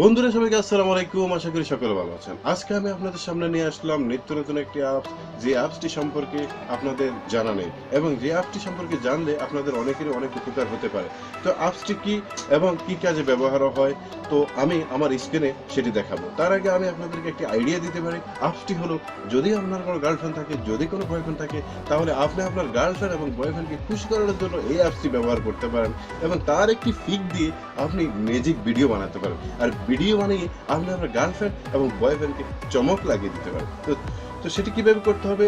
বন্ধুরা সবাইকে আসসালামু আলাইকুম। আশা করি সকলে ভালো আছেন। আজকে আমি আপনাদের সামনে নিয়ে আসলাম নিত্য নতুন একটি অ্যাপস, যে অ্যাপসটি সম্পর্কে আপনাদের জানা নেই এবং যে অ্যাপসটি সম্পর্কে জানলে আপনাদের অনেকেরই অনেক উপকার হতে পারে। তো অ্যাপসটি কি এবং কি কাজে ব্যবহার হয়, তো আমি আমার স্ক্রিনে সেটি দেখাবো। তার আগে আমি আপনাদেরকে একটি আইডিয়া দিতে পারি। অ্যাপসটি হলো, যদি আপনার কোনো গার্লফ্রেন্ড থাকে, যদি কোনো বয়ফ্রেন্ড থাকে, তাহলে আপনি আপনার গার্লফ্রেন্ড এবং বয়ফ্রেন্ডকে খুশি করার জন্য এই অ্যাপসটি ব্যবহার করতে পারেন এবং তার একটি ফিক দিয়ে আপনি ম্যাজিক ভিডিও বানাতে পারেন। আর ভিডিও বানিয়ে আপনি আপনার গার্লফ্রেন্ড এবং বয়ফ্রেন্ডকে চমক লাগিয়ে দিতে পারেন। তো সেটি কিভাবে করতে হবে,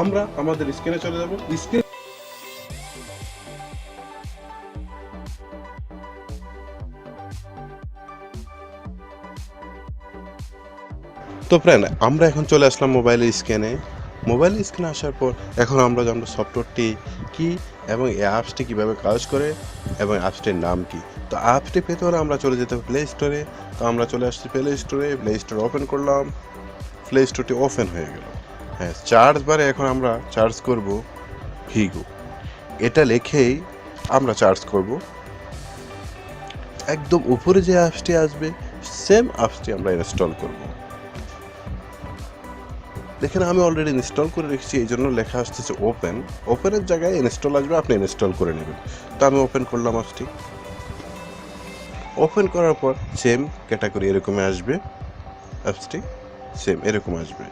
আমরা আমাদের স্ক্রিনে চলে যাব। স্ক্রিন তো ফ্রেন্ড, আমরা এখন চলে আসলাম মোবাইলের স্ক্রিনে আসার পর এখন আমরা জানবো সফটওয়্যারটি কি এবং এই অ্যাপসটি কীভাবে কাজ করে এবং অ্যাপসটির নাম কি। তো অ্যাপসটি পেতে হলে আমরা চলে যেতে হবে প্লে স্টোরে। তো আমরা চলে আসছি প্লে স্টোরে ওপেন করলাম। প্লে স্টোরটি ওপেন হয়ে গেল। হ্যাঁ, চার্জ বারে এখন আমরা চার্জ করব ভিগো। এটা লিখেই আমরা চার্জ করব। একদম উপরে যে অ্যাপসটি আসবে সেম অ্যাপসটি আমরা ইনস্টল করব। দেখেন, আমি অলরেডি ইনস্টল করে রেখেছি, এই জন্য লেখা আসতেছে ওপেনের জায়গায় ইনস্টল আসবে, আপনি ইনস্টল করে নেবেন। তো আমি ওপেন করলাম অ্যাপসটি। ওপেন করার পর সেম ক্যাটাগরি এরকমই আসবে, অ্যাপসটি সেম এরকম আসবে।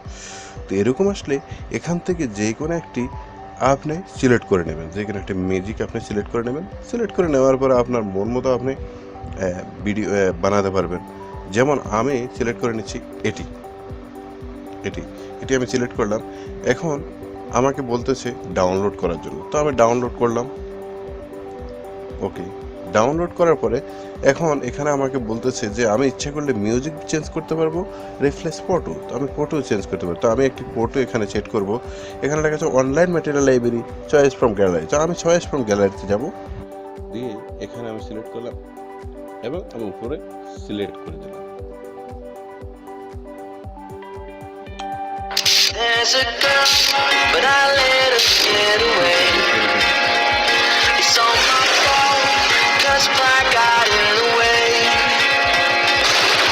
তো এরকম আসলে এখান থেকে যে কোনো একটি আপনি সিলেক্ট করে নেবেন, যে কোনো একটি ম্যাজিক আপনি সিলেক্ট করে নেবেন। সিলেক্ট করে নেওয়ার পরে আপনার মন মতো আপনি ভিডিও বানাতে পারবেন। যেমন আমি সিলেক্ট করে নিচ্ছি এটি আমি সিলেক্ট করলাম। এখন আমাকে বলতেছে ডাউনলোড করার জন্য, তো আমি ডাউনলোড করলাম। ওকে, ডাউনলোড করার পরে এখন এখানে আমাকে বলতেছে যে আমি ইচ্ছা করলে মিউজিক চেঞ্জ করতে পারবো, রিফ্লেক্স ফটো, তো আমি ফটো চেঞ্জ করতে পারবো। তো আমি একটি ফটো এখানে সেট করব। এখানে লেখা আছে online material library, choice from gallery. তো আমি চয়েস ফ্রম গ্যালারিতে যাব, দিয়ে এখানে আমি সিলেক্ট করলাম এবং আমি উপরে সিলেক্ট করে দিলাম। There's a girl, but I let her get away. It's all my fault, 'cause pride got in the way.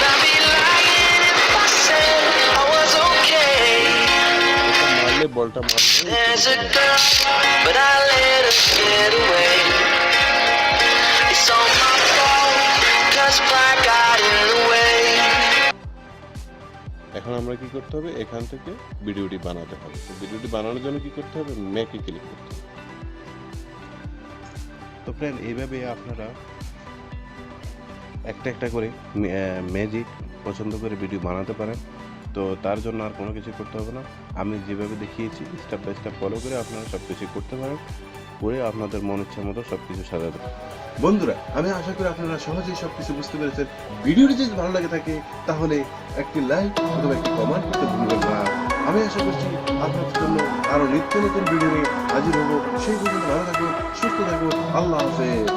I'd be lying if I said I was okay. There's a girl, but I let her get away. It's all my fault, 'cause pride got in the way. এখন আমরা কি করতে হবে, এখান থেকে ভিডিওটি বানাতে হবে। তো ভিডিওটি বানানোর জন্য কি করতে হবে, মেকে ক্লিক করতে হবে। তো ফ্রেন্ড, এইভাবে আপনারা একটা করে ম্যাজিক পছন্দ করে ভিডিও বানাতে পারেন। তো তার জন্য আর কোনো কিছু করতে হবে না, আমি যেভাবে দেখিয়েছি স্টেপ বাই স্টেপ ফলো করে আপনারা সব কিছু করতে পারেন, করে আপনাদের মন ইচ্ছা মতো সব কিছু সাজাতে পারেন। বন্ধুরা, আমি আশা করি আপনারা সহজেই সব কিছু বুঝতে পেরেছেন। ভিডিওটি যদি ভালো লাগে থাকে তাহলে একটি লাইক অথবা একটি কমেন্ট করতে ভুলবেন না। আমি আশা করছি আপনাদের জন্য আরো নিত্য নতুন ভিডিও নিয়ে হাজির হবো। সেই পর্যন্ত ভালো থাকুন, সুস্থ থাকুন। আল্লাহ হাফেজ।